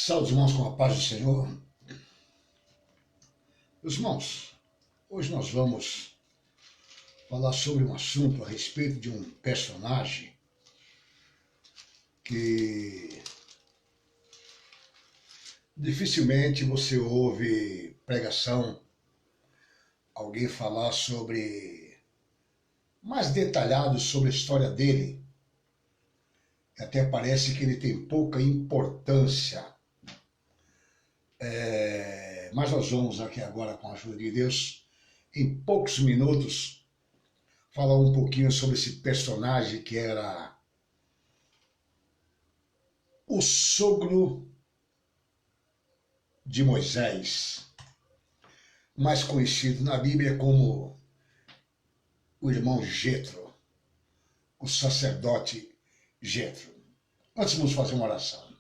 Salve, irmãos, com a paz do Senhor. Meus irmãos, hoje nós vamos falar sobre um assunto a respeito de um personagem que dificilmente você ouve pregação, alguém falar sobre, mais detalhado sobre a história dele. Até parece que ele tem pouca importância. Mas nós vamos aqui agora, com a ajuda de Deus, em poucos minutos, falar um pouquinho sobre esse personagem que era o sogro de Moisés, mais conhecido na Bíblia como o irmão Jetro, o sacerdote Jetro. Antes vamos fazer uma oração.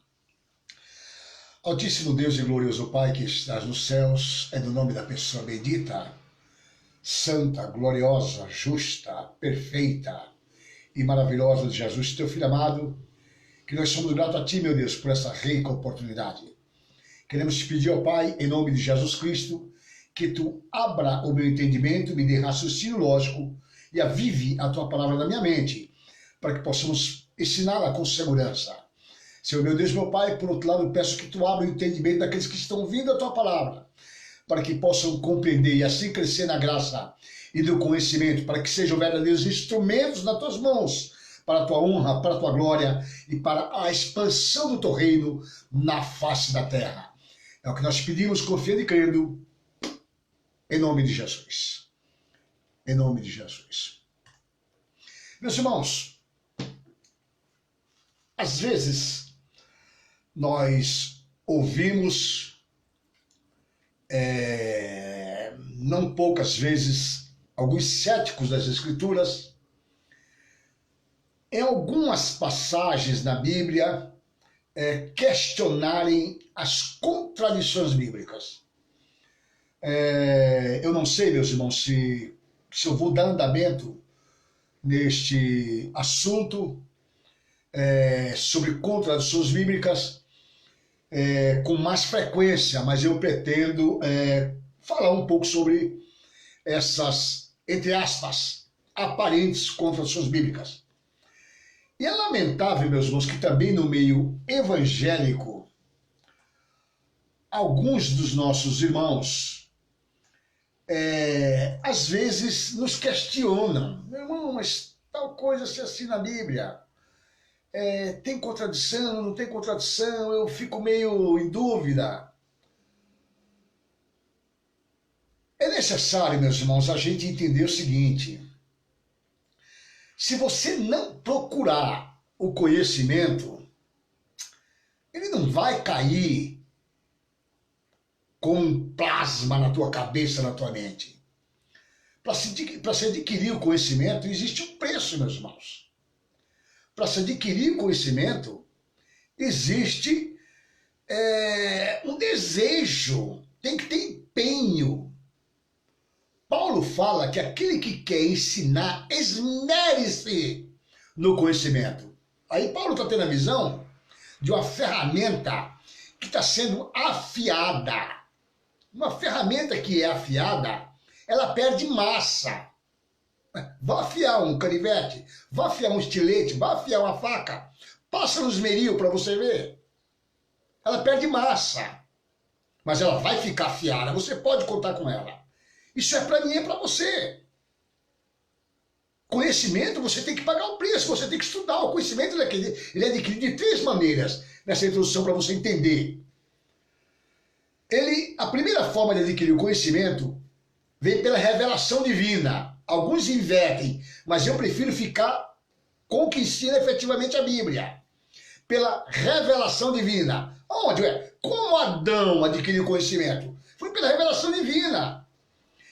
Altíssimo Deus e glorioso Pai que estás nos céus, é do nome da pessoa bendita, santa, gloriosa, justa, perfeita e maravilhosa de Jesus, teu Filho amado, que nós somos gratos a Ti, meu Deus, por essa rica oportunidade. Queremos te pedir, ó Pai, em nome de Jesus Cristo, que Tu abra o meu entendimento, me dê raciocínio lógico e avive a Tua palavra na minha mente, para que possamos ensiná-la com segurança. Senhor, meu Deus, meu Pai, por outro lado, eu peço que Tu abra o entendimento daqueles que estão ouvindo a Tua palavra, para que possam compreender e assim crescer na graça e no conhecimento, para que sejam verdadeiros instrumentos nas Tuas mãos, para a Tua honra, para a Tua glória e para a expansão do Teu reino na face da terra. É o que nós pedimos, confiando e crendo, em nome de Jesus. Em nome de Jesus. Meus irmãos, às vezes nós ouvimos, não poucas vezes, alguns céticos das Escrituras, em algumas passagens na Bíblia, questionarem as contradições bíblicas. Eu não sei, meus irmãos, se eu vou dar andamento neste assunto sobre contradições bíblicas com mais frequência, mas eu pretendo falar um pouco sobre essas, entre aspas, aparentes contradições bíblicas. E é lamentável, meus irmãos, que também no meio evangélico, alguns dos nossos irmãos, às vezes nos questionam. Meu irmão, mas tal coisa se assim na Bíblia, tem contradição, não tem contradição? Eu fico meio em dúvida. É necessário, meus irmãos, a gente entender o seguinte: se você não procurar o conhecimento, ele não vai cair com um plasma na tua cabeça, na tua mente. Para se adquirir o conhecimento, existe um preço, meus irmãos. Para se adquirir conhecimento, existe um desejo, tem que ter empenho. Paulo fala que aquele que quer ensinar, esmere-se no conhecimento. Aí Paulo está tendo a visão de uma ferramenta que está sendo afiada. Uma ferramenta que é afiada, ela perde massa. Vá afiar um canivete, vá afiar um estilete, vá afiar uma faca, passa no esmeril para você ver. Ela perde massa, mas ela vai ficar afiada, você pode contar com ela. Isso é para mim, é para você. Conhecimento, você tem que pagar o preço, você tem que estudar. O conhecimento ele é adquirido de três maneiras, nessa introdução para você entender. A primeira forma de adquirir o conhecimento vem pela revelação divina. Alguns invertem, mas eu prefiro ficar com o que ensina efetivamente a Bíblia. Pela revelação divina. Onde? Como Adão adquiriu conhecimento? Foi pela revelação divina.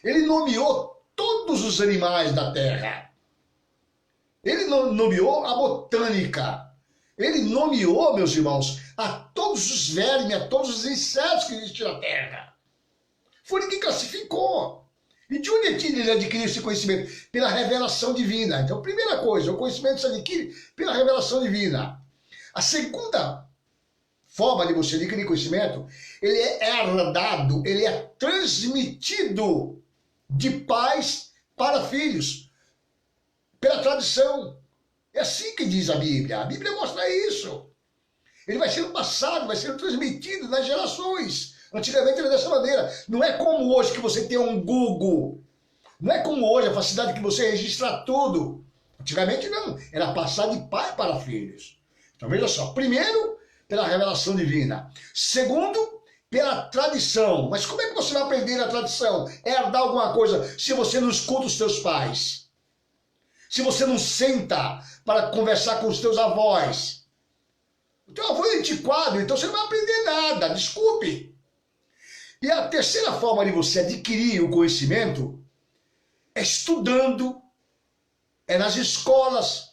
Ele nomeou todos os animais da terra. Ele nomeou a botânica. Ele nomeou, meus irmãos, a todos os vermes, a todos os insetos que existem na terra. Foi ele que classificou. E de onde ele adquiriu esse conhecimento? Pela revelação divina. Então, primeira coisa, o conhecimento se adquire pela revelação divina. A segunda forma de você adquirir conhecimento, ele é herdado, ele é transmitido de pais para filhos, pela tradição. É assim que diz a Bíblia. A Bíblia mostra isso. Ele vai sendo passado, vai sendo transmitido nas gerações. Antigamente era dessa maneira. Não é como hoje que você tem um Google. Não é como hoje a facilidade que você registra tudo. Antigamente não. Era passado de pai para filhos. Então veja só. Primeiro, pela revelação divina. Segundo, pela tradição. Mas como é que você vai aprender a tradição? É herdar alguma coisa se você não escuta os seus pais? Se você não senta para conversar com os teus avós? O teu avô é antiquado, então você não vai aprender nada, desculpe. E a terceira forma de você adquirir o conhecimento é estudando, é nas escolas,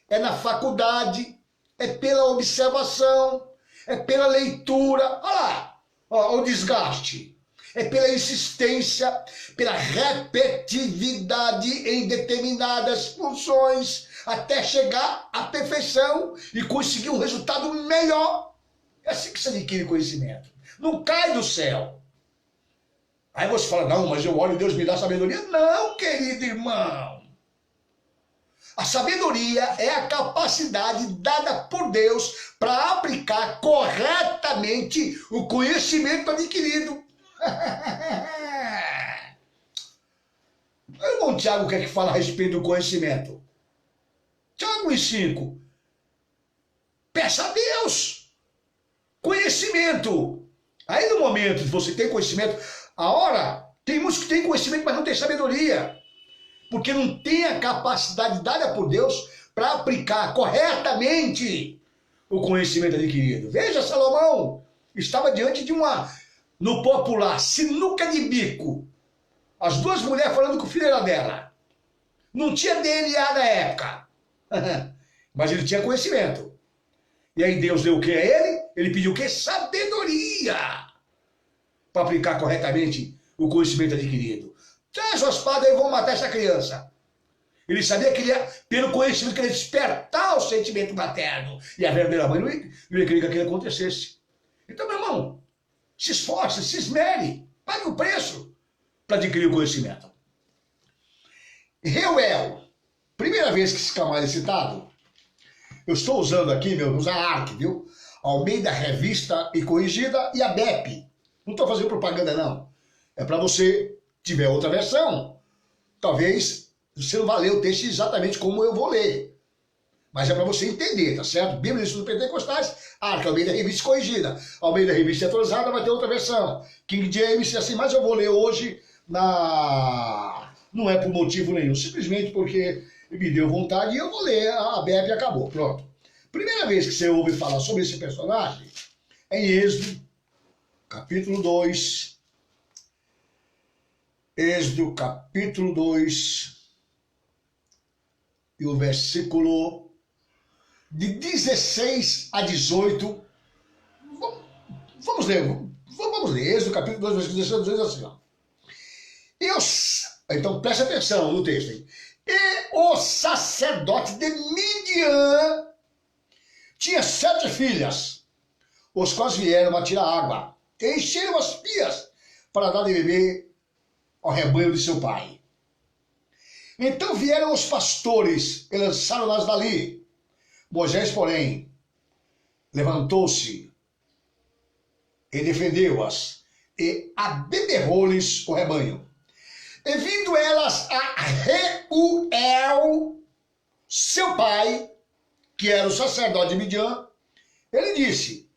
é na faculdade, é pela observação, é pela leitura. Olha lá, ó, o desgaste. É pela insistência, pela repetitividade em determinadas funções, até chegar à perfeição e conseguir um resultado melhor. É assim que se adquire conhecimento. Não cai do céu. Aí você fala, não, mas eu oro e Deus me dá sabedoria. Não, querido irmão. A sabedoria é a capacidade dada por Deus para aplicar corretamente o conhecimento adquirido. O irmão Tiago quer que fala a respeito do conhecimento. Tiago 1,5. Peça a Deus conhecimento. Aí no momento que você tem conhecimento, a hora, tem muitos que têm conhecimento, mas não tem sabedoria. Porque não tem a capacidade dada por Deus para aplicar corretamente o conhecimento adquirido. Veja, Salomão estava diante de no popular, sinuca de bico. As duas mulheres falando que o filho era dela. Não tinha DNA na época. Mas ele tinha conhecimento. E aí Deus deu o que a ele? Ele pediu o que? Sabedoria. Para aplicar corretamente o conhecimento adquirido. Traz a espada e vão matar essa criança. Ele sabia que ele ia, pelo conhecimento, que ele ia despertar o sentimento materno. E a verdadeira mãe não ia querer que aquilo acontecesse. Então, meu irmão, se esforce, se esmere, pague o preço para adquirir o conhecimento. Reuel, primeira vez que esse camarada é citado, eu estou usando aqui, usar a ARC, viu? Almeida Revista e Corrigida e a BEP. Não estou fazendo propaganda, não. É para você tiver outra versão. Talvez você não vá ler o texto exatamente como eu vou ler. Mas é para você entender, tá certo? Bíblia e Estudos Pentecostais, Arca, Almeida Revista Corrigida. Almeida Revista Atualizada vai ter outra versão. King James, assim, mas eu vou ler hoje não é por motivo nenhum, simplesmente porque me deu vontade e eu vou ler a BEP e acabou, pronto. Primeira vez que você ouve falar sobre esse personagem é em Êxodo, capítulo 2. Êxodo, capítulo 2, e o versículo de 16 a 18. Vamos ler. Êxodo, capítulo 2, versículo 16 a 18, assim, ó. Então preste atenção no texto aí. E o sacerdote de Midian tinha 7 filhas, os quais vieram a tirar água, e encheram as pias para dar de beber ao rebanho de seu pai. Então vieram os pastores e lançaram-nas dali. Moisés, porém, levantou-se e defendeu-as, e abeberrou-lhes o rebanho. E vindo elas a Reuel, seu pai, que era o sacerdote de Midian, ele disse: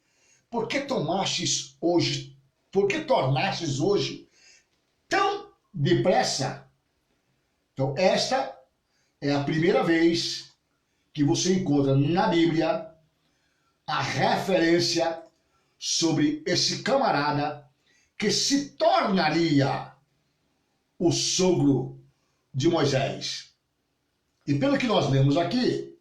por que tornastes hoje tão depressa? Então, esta é a primeira vez que você encontra na Bíblia a referência sobre esse camarada que se tornaria o sogro de Moisés. E pelo que nós lemos aqui,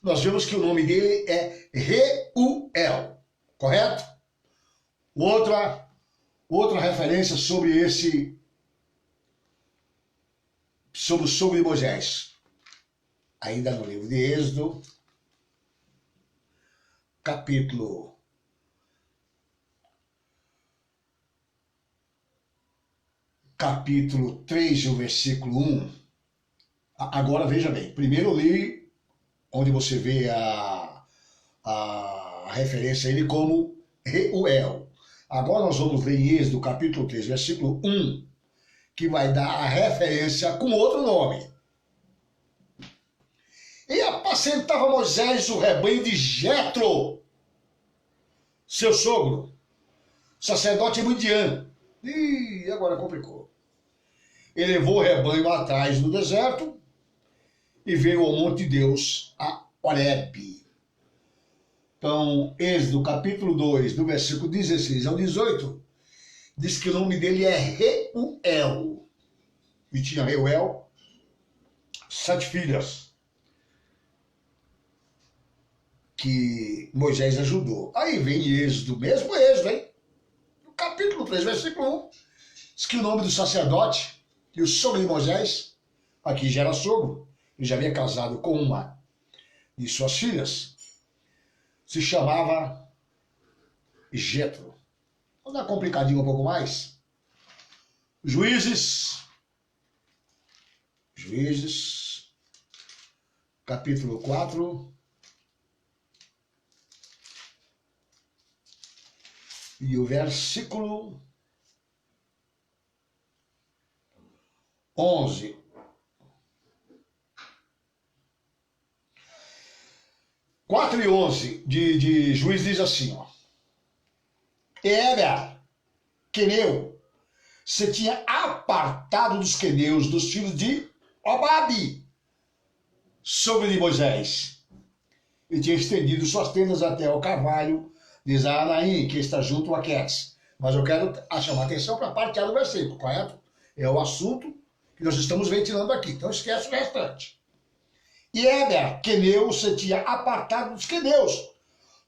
nós vemos que o nome dele é Reuel, correto? Outra referência sobre o sogro de Moisés. Ainda no livro de Êxodo, capítulo capítulo 3, o versículo 1. Agora veja bem, primeiro eu li onde você vê a referência a ele como Reuel. Agora nós vamos ler em Êxodo, capítulo 3, versículo 1, que vai dar a referência com outro nome. E apacentava Moisés o rebanho de Jetro, seu sogro, sacerdote midian. Ih, agora complicou. Ele levou o rebanho atrás do deserto e veio ao monte de Deus, a Horebe. Então, Êxodo capítulo 2, do versículo 16 ao 18, diz que o nome dele é Reuel. E tinha Reuel 7 filhas que Moisés ajudou. Aí vem Êxodo, mesmo Êxodo, hein? No capítulo 3, versículo 1, diz que o nome do sacerdote e o sogro de Moisés, aqui já era sogro, ele já havia casado com uma de suas filhas, se chamava Jetro. Vamos dar complicadinho um pouco mais. Juízes, capítulo 4, e o versículo 11. Quatro e 11 de Juízes diz assim, ó. Era queneu, se tinha apartado dos queneus, dos filhos de Obabe, sogro de Moisés, e tinha estendido suas tendas até o carvalho de Zaanaim, que está junto a Quedes. Mas eu quero chamar atenção para a parte A do versículo, correto? É o assunto que nós estamos ventilando aqui, então esquece o restante. E Éber, queneu, se tinha apartado dos queneus,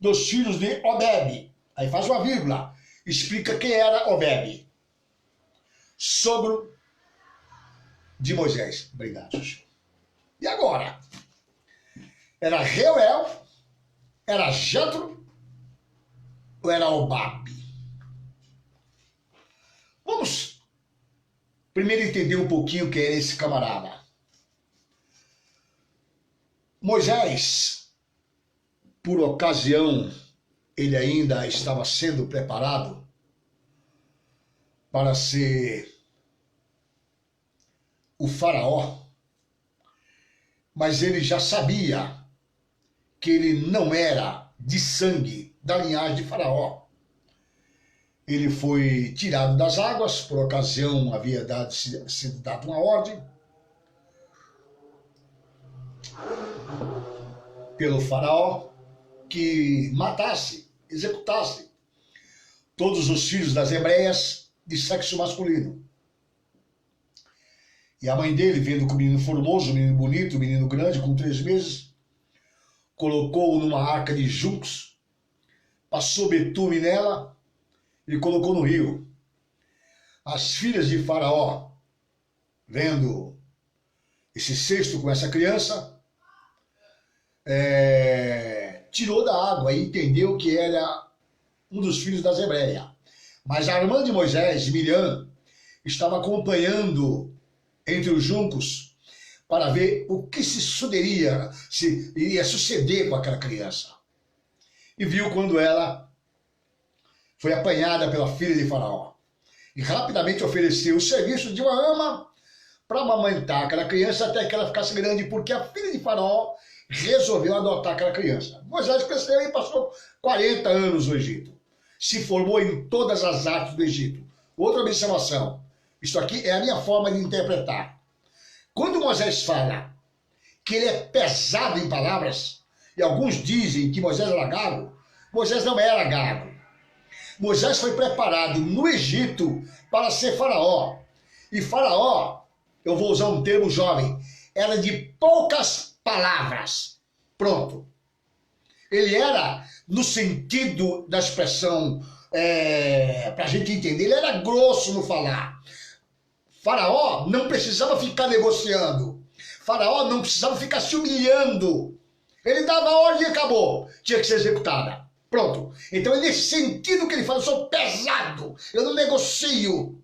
dos filhos de Obebe. Aí faz uma vírgula, explica quem era Obebe. Sogro de Moisés. Obrigado, Xuxa. E agora? Era Reuel, era Jetro ou era Obabe? Vamos primeiro entender um pouquinho quem era esse camarada. Moisés, por ocasião, ele ainda estava sendo preparado para ser o faraó, mas ele já sabia que ele não era de sangue da linhagem de faraó. Ele foi tirado das águas, por ocasião havia sido dada uma ordem pelo faraó que matasse, executasse todos os filhos das hebreias de sexo masculino. E a mãe dele, vendo que o menino formoso, o menino bonito, o menino grande, com 3 meses, colocou-o numa arca de juncos, passou betume nela e colocou no rio. As filhas de faraó, vendo esse cesto com essa criança, tirou da água e entendeu que era um dos filhos das hebreias. Mas a irmã de Moisés, Miriam, estava acompanhando entre os juncos para ver o que se iria suceder com aquela criança. E viu quando ela foi apanhada pela filha de faraó. E rapidamente ofereceu o serviço de uma ama para amamentar aquela criança até que ela ficasse grande, porque a filha de faraó resolveu adotar aquela criança. Moisés cresceu e passou 40 anos no Egito. Se formou em todas as artes do Egito. Outra observação. Isso aqui é a minha forma de interpretar. Quando Moisés fala que ele é pesado em palavras, e alguns dizem que Moisés era gago, Moisés não era gago. Moisés foi preparado no Egito para ser faraó. E faraó, eu vou usar um termo jovem, era de poucas palavras. Pronto. Ele era, no sentido da expressão, para a gente entender, ele era grosso no falar. Faraó não precisava ficar negociando. Faraó não precisava ficar se humilhando. Ele dava a ordem e acabou. Tinha que ser executada. Pronto. Então é nesse sentido que ele fala, eu sou pesado, eu não negocio.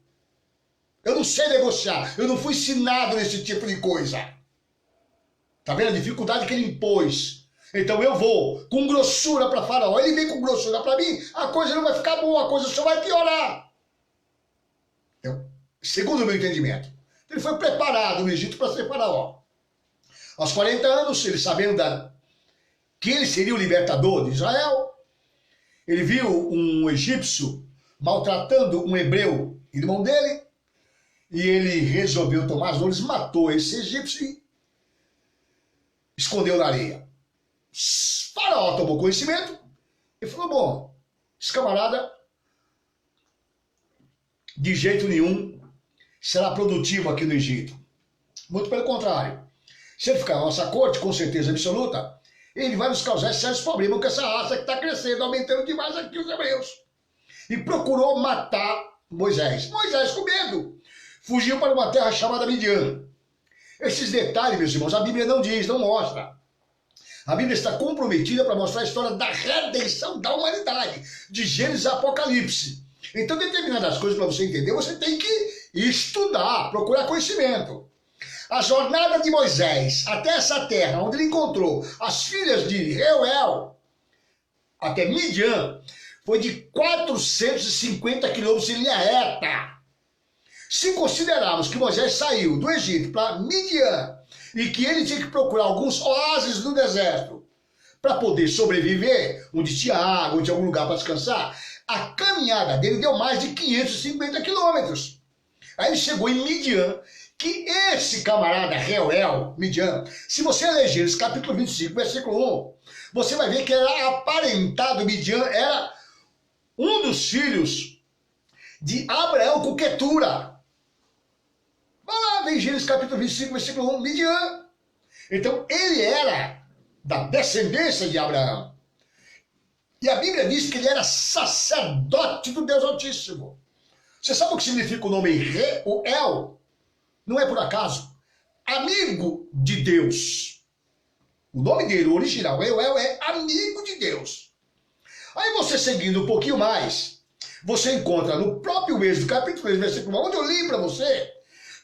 Eu não sei negociar. Eu não fui ensinado nesse tipo de coisa. Tá vendo a dificuldade que ele impôs? Então eu vou com grossura para Faraó. Ele vem com grossura para mim, a coisa não vai ficar boa, a coisa só vai piorar. Então, segundo o meu entendimento, ele foi preparado no Egito para ser Faraó. Aos 40 anos, ele sabendo que ele seria o libertador de Israel, ele viu um egípcio maltratando um hebreu, irmão dele, e ele resolveu tomar as dores, matou esse egípcio e escondeu na areia. Faraó tomou conhecimento e falou, bom, esse camarada de jeito nenhum será produtivo aqui no Egito. Muito pelo contrário. Se ele ficar na nossa corte, com certeza absoluta, ele vai nos causar sérios problemas com essa raça que está crescendo, aumentando demais aqui os hebreus. E procurou matar Moisés. Moisés, com medo, fugiu para uma terra chamada Midian. Esses detalhes, meus irmãos, a Bíblia não diz, não mostra. A Bíblia está comprometida para mostrar a história da redenção da humanidade, de Gênesis a Apocalipse. Então, determinadas coisas para você entender, você tem que estudar, procurar conhecimento. A jornada de Moisés até essa terra, onde ele encontrou as filhas de Reuel, até Midian, foi de 450 quilômetros em linha reta. Se considerarmos que Moisés saiu do Egito para Midian e que ele tinha que procurar alguns oásis no deserto para poder sobreviver, onde tinha água, onde tinha algum lugar para descansar, a caminhada dele deu mais de 550 quilômetros. Aí ele chegou em Midian, que esse camarada Reuel, Midian, se você ler Gênesis capítulo 25, versículo 1, você vai ver que era aparentado, Midian era um dos filhos de Abraão com Quetura. Vai lá, vem Gênesis capítulo 25, versículo 1, Midian. Então, ele era da descendência de Abraão. E a Bíblia diz que ele era sacerdote do Deus Altíssimo. Você sabe o que significa o nome Reuel? Não é por acaso. Amigo de Deus. O nome dele, o original, Reuel, é amigo de Deus. Aí você seguindo um pouquinho mais, você encontra no próprio Êxodo, capítulo 3, versículo 1, onde eu li para você,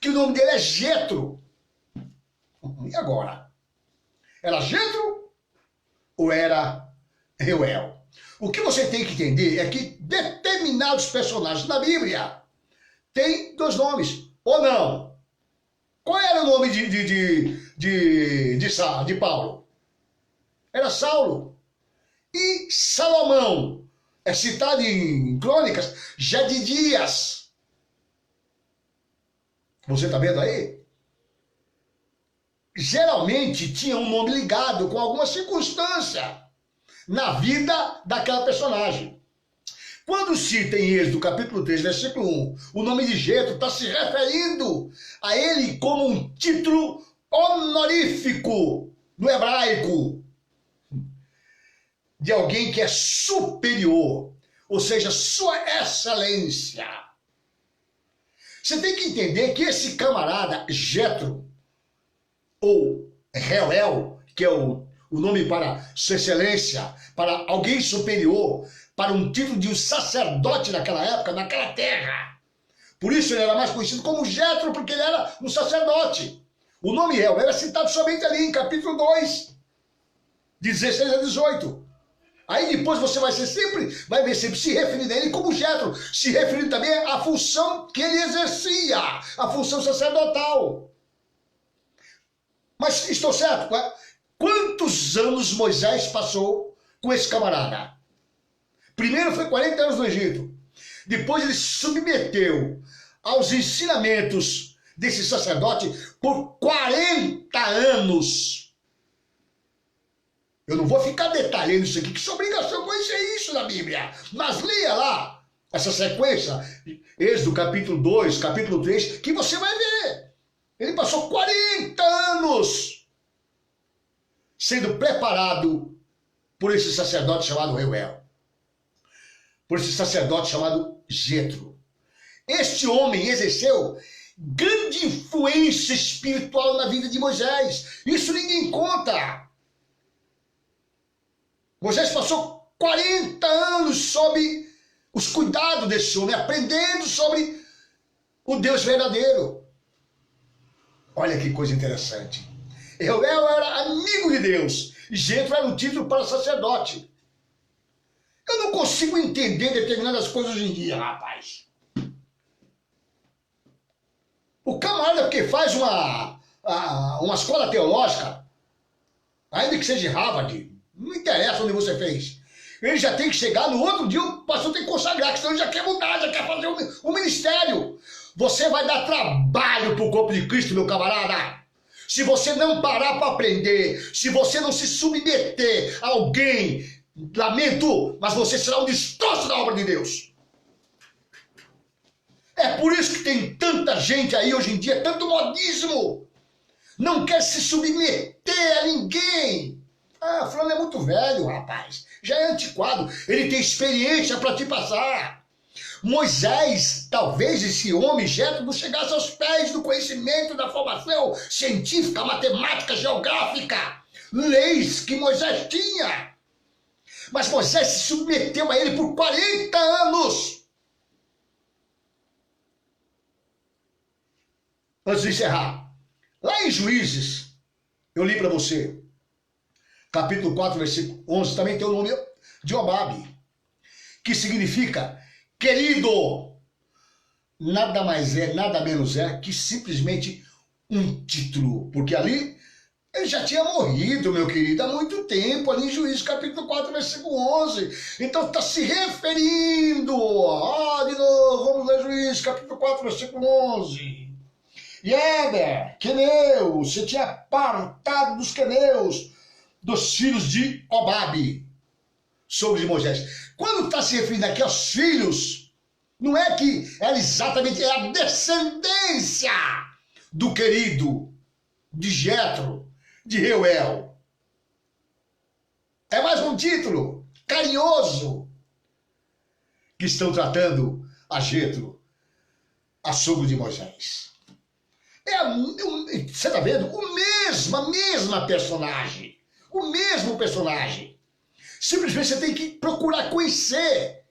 que o nome dele é Jetro. E agora? Era Jetro ou era Reuel? O que você tem que entender é que determinados personagens na Bíblia têm dois nomes, ou não? Qual era o nome de Paulo? Era Saulo. E Salomão é citado em Crônicas, Jedidias. Você está vendo aí? Geralmente tinha um nome ligado com alguma circunstância na vida daquela personagem. Quando cita em Êxodo, capítulo 3, versículo 1, o nome de Jetro está se referindo a ele como um título honorífico no hebraico de alguém que é superior, ou seja, sua excelência. Você tem que entender que esse camarada Jetro, ou Reuel, que é o nome para sua excelência, para alguém superior, para um título de um sacerdote naquela época, naquela terra. Por isso ele era mais conhecido como Jetro, porque ele era um sacerdote. O nome Reuel era citado somente ali em capítulo 2, de 16 a 18. Aí depois você vai ver sempre se referindo a ele como Jetro, se referindo também à função que ele exercia, a função sacerdotal. Mas estou certo? Quantos anos Moisés passou com esse camarada? Primeiro foi 40 anos no Egito. Depois ele se submeteu aos ensinamentos desse sacerdote por 40 anos. Eu não vou ficar detalhando isso aqui, que sua obrigação é conhecer isso na Bíblia. Mas leia lá essa sequência, Êxodo capítulo 2, capítulo 3, que você vai ver. Ele passou 40 anos sendo preparado por esse sacerdote chamado Reuel, por esse sacerdote chamado Jetro. Este homem exerceu grande influência espiritual na vida de Moisés. Isso ninguém conta. Moisés passou 40 anos sob os cuidados desse homem, aprendendo sobre o Deus verdadeiro. Olha que coisa interessante. Reuel era amigo de Deus, e Jetro era o título para sacerdote. Eu não consigo entender determinadas coisas hoje em dia, rapaz. O camarada que faz uma escola teológica, ainda que seja Harvard, não interessa onde você fez. Ele já tem que chegar no outro dia, o pastor tem que consagrar, que senão ele já quer mudar, já quer fazer um ministério. Você vai dar trabalho para o corpo de Cristo, meu camarada. Se você não parar para aprender, se você não se submeter a alguém, lamento, mas você será um destroço da obra de Deus. É por isso que tem tanta gente aí hoje em dia, tanto modismo. Não quer se submeter a ninguém. Ah, fulano é muito velho, rapaz. Já é antiquado. Ele tem experiência para te passar. Moisés, talvez esse homem, Jetro, não chegasse aos pés do conhecimento da formação científica, matemática, geográfica, leis que Moisés tinha. Mas Moisés se submeteu a ele por 40 anos. Antes de encerrar, lá em Juízes, eu li para você, capítulo 4, versículo 11, também tem o nome de Jobabe, que significa querido. Nada mais é, nada menos é que simplesmente um título, porque ali ele já tinha morrido, meu querido, há muito tempo, ali em Juízes, capítulo 4, versículo 11. Então está se referindo, de novo, vamos ler Juízes, capítulo 4, versículo 11. E Éber, queneu, você tinha apartado dos queneus, dos filhos de Jobabe, sobre de Moisés. Quando está se referindo aqui aos filhos, não é que era exatamente a descendência do querido, de Jetro, de Reuel. É mais um título carinhoso que estão tratando a Jetro, a sogro de Moisés. Você está vendo? A mesma personagem. O mesmo personagem. Simplesmente você tem que procurar conhecer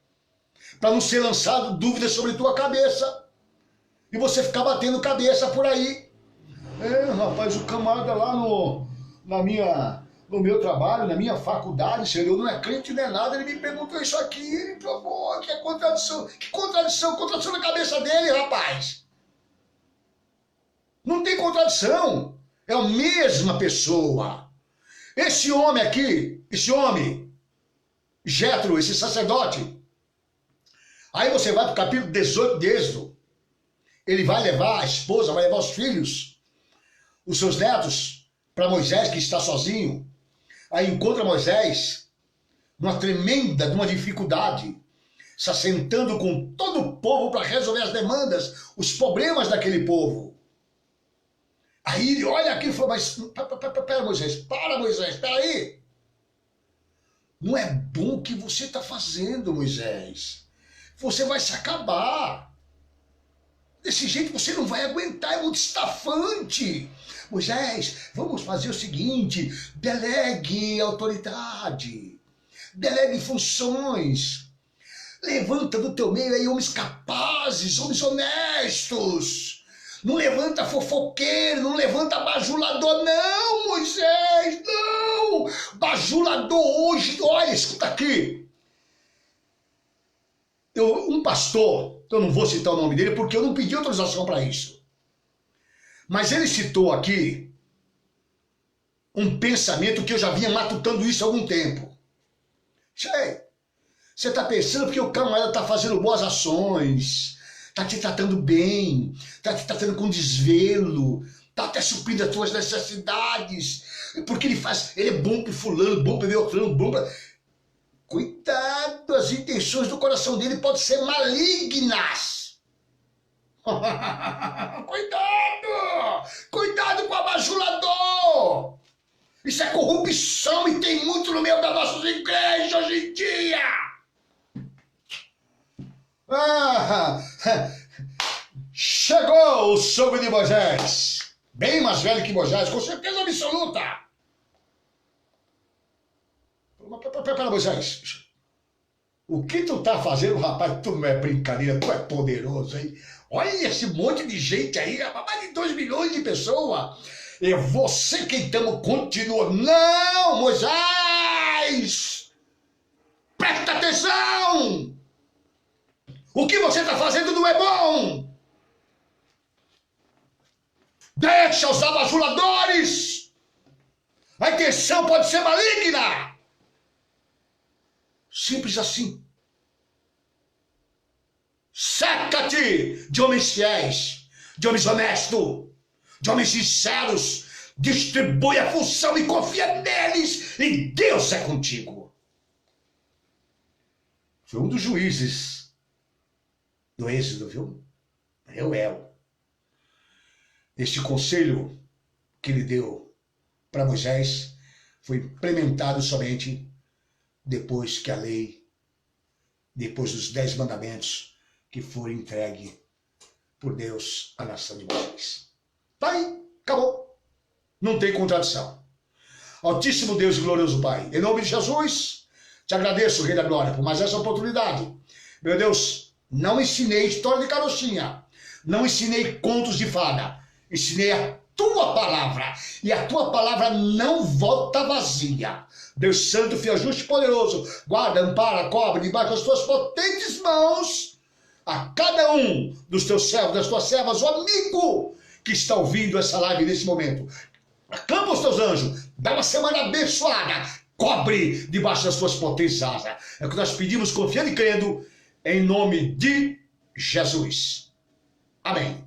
para não ser lançado dúvidas sobre tua cabeça e você ficar batendo cabeça por aí. Rapaz, o camarada lá no meu trabalho, na minha faculdade, senhor, eu não é crente nem nada, ele me perguntou isso aqui, ele falou, que é contradição. Que contradição? Contradição na cabeça dele, rapaz. Não tem contradição. É a mesma pessoa. Esse homem aqui, Jetro, esse sacerdote. Aí você vai para o capítulo 18 de Êxodo. Ele vai levar a esposa, vai levar os filhos, os seus netos, para Moisés, que está sozinho. Aí encontra Moisés numa tremenda, numa dificuldade, se assentando com todo o povo para resolver as demandas, os problemas daquele povo. Aí ele olha aquilo e fala, mas pera Moisés, espera aí. Não é bom o que você está fazendo, Moisés. Você vai se acabar. Desse jeito você não vai aguentar, é muito estafante. Moisés, vamos fazer o seguinte, delegue autoridade, delegue funções. Levanta do teu meio aí homens capazes, homens honestos. Não levanta fofoqueiro, não levanta bajulador, não, Moisés, não. Bajulador hoje, olha, escuta aqui. Um pastor, eu não vou citar o nome dele porque eu não pedi autorização para isso. Mas ele citou aqui um pensamento que eu já vinha matutando isso há algum tempo. Sei, você está pensando porque o camarada está fazendo boas ações, está te tratando bem, está te tratando com desvelo, está até suprindo as tuas necessidades, porque ele é bom para fulano, bom para Beltrano, bom para... Cuidado, as intenções do coração dele podem ser malignas. Cuidado com o bajulador. Isso é corrupção e tem muito no meio das nossas igrejas hoje em dia. Chegou o sogro de Moisés, bem mais velho que Moisés, com certeza absoluta. Pera, Moisés, O que tu tá fazendo, rapaz? Tu não é brincadeira, tu é poderoso, hein? Olha esse monte de gente aí, mais de 2 milhões de pessoas. É você quem continua. Não, Moisés! Presta atenção! O que você está fazendo não é bom! Deixa os abajurladores! A intenção pode ser maligna! Simples assim. Seca-te de homens fiéis, de homens honestos, de homens sinceros. Distribui a função e confia neles, e Deus é contigo. Foi um dos juízes do Êxodo, viu? Reuel. Este conselho que ele deu para Moisés foi implementado somente depois que a lei, depois dos 10 mandamentos que foram entregues por Deus à nação de Moisés. Tá aí, acabou. Não tem contradição. Altíssimo Deus e glorioso Pai, em nome de Jesus, te agradeço, Rei da Glória, por mais essa oportunidade. Meu Deus, não ensinei história de carochinha, não ensinei contos de fada, ensinei a tua palavra, e a tua palavra não volta vazia. Deus Santo, fiel, justo e poderoso, guarda, ampara, cobre debaixo das tuas potentes mãos a cada um dos teus servos, das tuas servas, o amigo que está ouvindo essa live nesse momento. Acampa os teus anjos, dá uma semana abençoada, cobre debaixo das tuas potentes asas. É o que nós pedimos, confiando e crendo, em nome de Jesus. Amém.